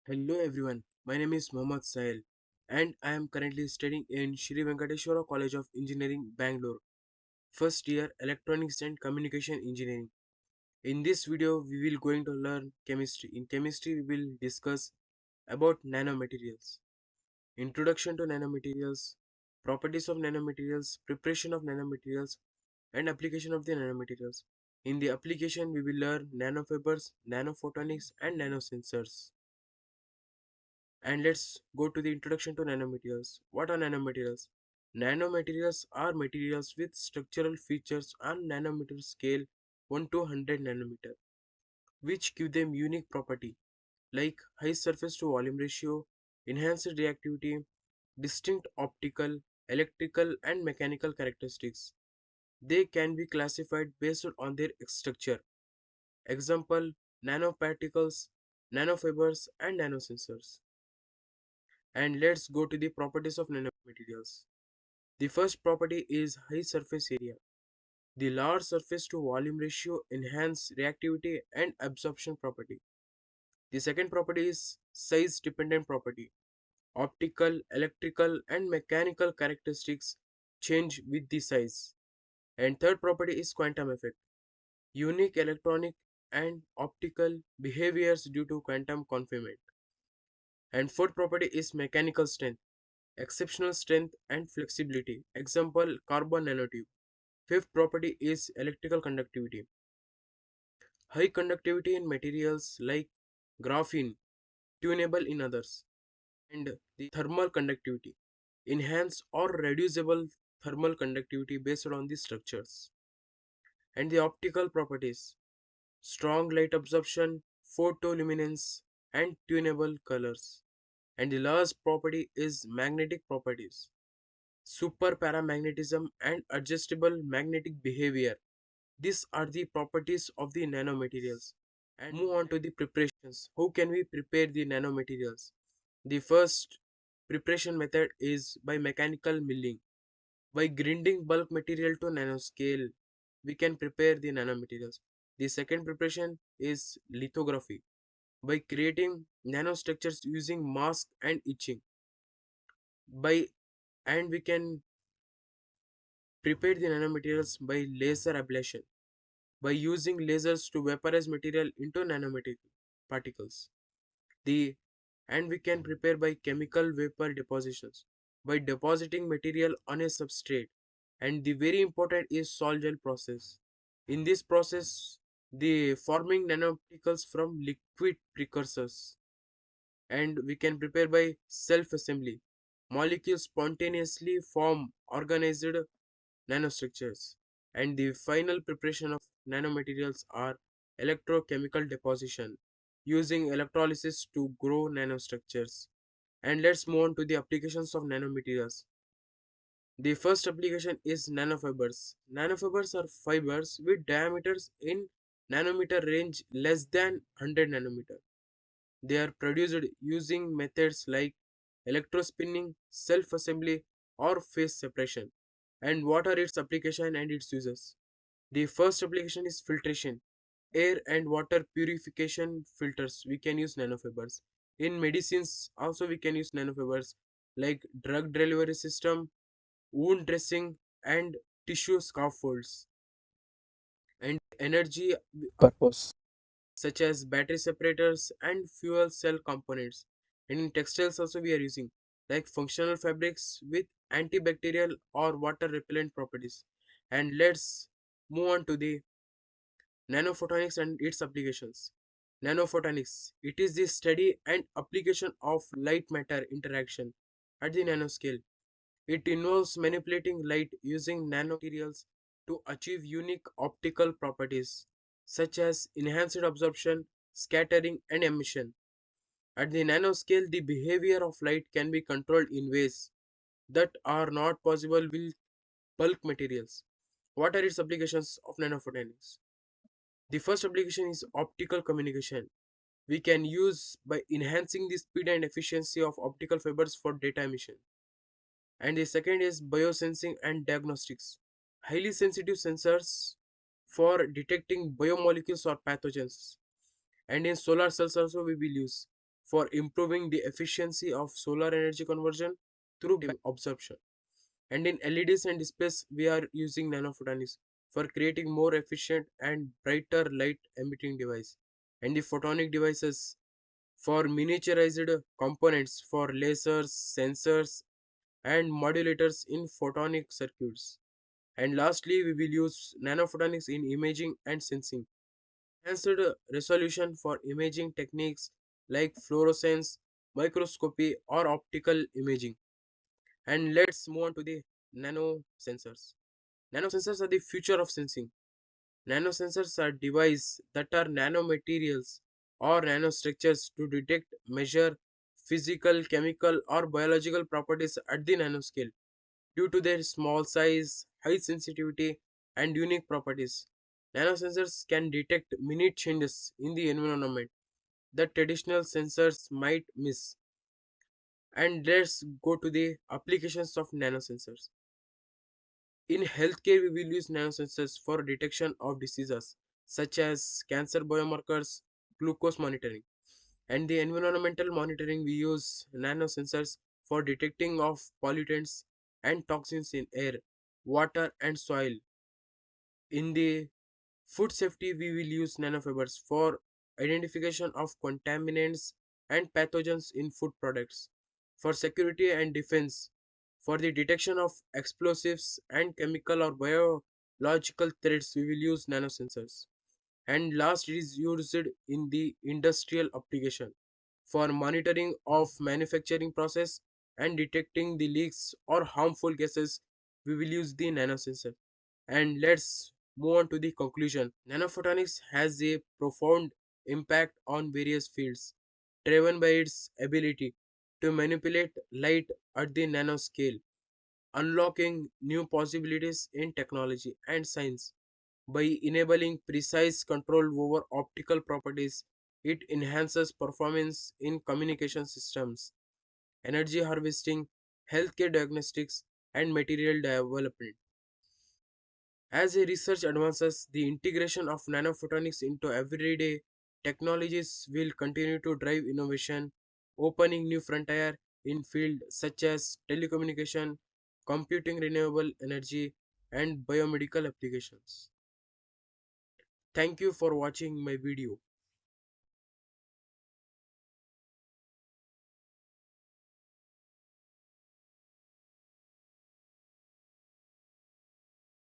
Hello everyone, my name is Mohammad Sahil and I am currently studying in Shri Venkateshwara College of Engineering, Bangalore, first year Electronics and Communication Engineering. In this video, we will going to learn chemistry. In chemistry, we will discuss about nanomaterials, introduction to nanomaterials, properties of nanomaterials, preparation of nanomaterials, and application of the nanomaterials. In the application, we will learn nanofibers, nanophotonics, and nanosensors. And let's go to the introduction to nanomaterials. What are nanomaterials? Nanomaterials are materials with structural features on nanometer scale 1 to 100 nanometer, which give them unique property like high surface to volume ratio, enhanced reactivity, distinct optical, electrical and mechanical characteristics. They can be classified based on their structure. Example, nanoparticles, nanofibers and nanosensors. And let's go to the properties of nanomaterials. The first property is high surface area. The large surface to volume ratio enhance reactivity and absorption property. The second property is size dependent property. Optical, electrical and mechanical characteristics change with the size. And third property is quantum effect. Unique electronic and optical behaviors due to quantum confinement. And fourth property is mechanical strength. Exceptional strength and flexibility. Example, carbon nanotube. Fifth property is electrical conductivity. High conductivity in materials like graphene, tunable in others. And the thermal conductivity. Enhanced or reducible thermal conductivity based on the structures. And the optical properties. Strong light absorption, photoluminescence, and tunable colors. And the last property is magnetic properties. Super paramagnetism and adjustable magnetic behavior. These are the properties of the nanomaterials. And move on to the preparations. How can we prepare the nanomaterials? The first preparation method is by mechanical milling. By grinding bulk material to nanoscale, we can prepare the nanomaterials. The second preparation is lithography. By creating nanostructures using mask and etching. By and we can prepare the nanomaterials by laser ablation by using lasers to vaporize material into nanomaterial particles. The and we can prepare by chemical vapor depositions by depositing material on a substrate. And the very important is sol gel process. In this process, the forming nanoparticles from liquid precursors. And we can prepare by self assembly. Molecules spontaneously form organized nanostructures. And the final preparation of nanomaterials are electrochemical deposition using electrolysis to grow nanostructures. And let's move on to the applications of nanomaterials. The first application is nanofibers. Nanofibers are fibers with diameters in nanometer range less than 100 nanometer. They are produced using methods like electrospinning, self-assembly, or phase separation. And what are its application and its uses? The first application is filtration. Air and water purification filters. We can use nanofibers. In medicines, also we can use nanofibers like drug delivery system, wound dressing, and tissue scaffolds. And energy purpose such as battery separators and fuel cell components. And in textiles also we are using like functional fabrics with antibacterial or water repellent properties. And let's move on to the nanophotonics and its applications. Nanophotonics, it is the study and application of light matter interaction at the nanoscale. It involves manipulating light using nanomaterials to achieve unique optical properties such as enhanced absorption, scattering, and emission. At the nanoscale, the behavior of light can be controlled in ways that are not possible with bulk materials. What are its applications of nanophotonics? The first application is optical communication. We can use by enhancing the speed and efficiency of optical fibers for data emission. And the second is biosensing and diagnostics. Highly sensitive sensors for detecting biomolecules or pathogens. And in solar cells also we will use. for improving the efficiency of solar energy conversion through absorption. And in LEDs and displays, we are using nanophotonics for creating more efficient and brighter light emitting device. And the photonic devices for miniaturized components for lasers, sensors, and modulators in photonic circuits. And lastly, we will use nanophotonics in imaging and sensing. Enhanced resolution for imaging techniques like fluorescence, microscopy, or optical imaging. And let's move on to the nanosensors. Nanosensors are the future of sensing. Nanosensors are devices that are nanomaterials or nanostructures to detect, measure physical, chemical, or biological properties at the nanoscale. Due to their small size, high sensitivity, and unique properties, nanosensors can detect minute changes in the environment that traditional sensors might miss. And let's go to the applications of nanosensors. In healthcare, we will use nanosensors for detection of diseases such as cancer biomarkers, glucose monitoring, and the environmental monitoring. We use nanosensors for detecting of pollutants and toxins in air, water, and soil. In the food safety, we will use nanofibers for identification of contaminants and pathogens in food products. For security and defense, for the detection of explosives and chemical or biological threats, we will use nanosensors. And last, it is used in the industrial application for monitoring of manufacturing process and detecting the leaks or harmful gases. We will use the nanosensor. And let's move on to the conclusion. Nanophotonics has a profound impact on various fields, driven by its ability to manipulate light at the nanoscale, unlocking new possibilities in technology and science. By enabling precise control over optical properties, it enhances performance in communication systems, energy harvesting, healthcare diagnostics, and material development. As a research advances, the integration of nanophotonics into everyday technologies will continue to drive innovation, opening new frontier in fields such as telecommunication, computing, renewable energy, and biomedical applications. Thank you for watching my video.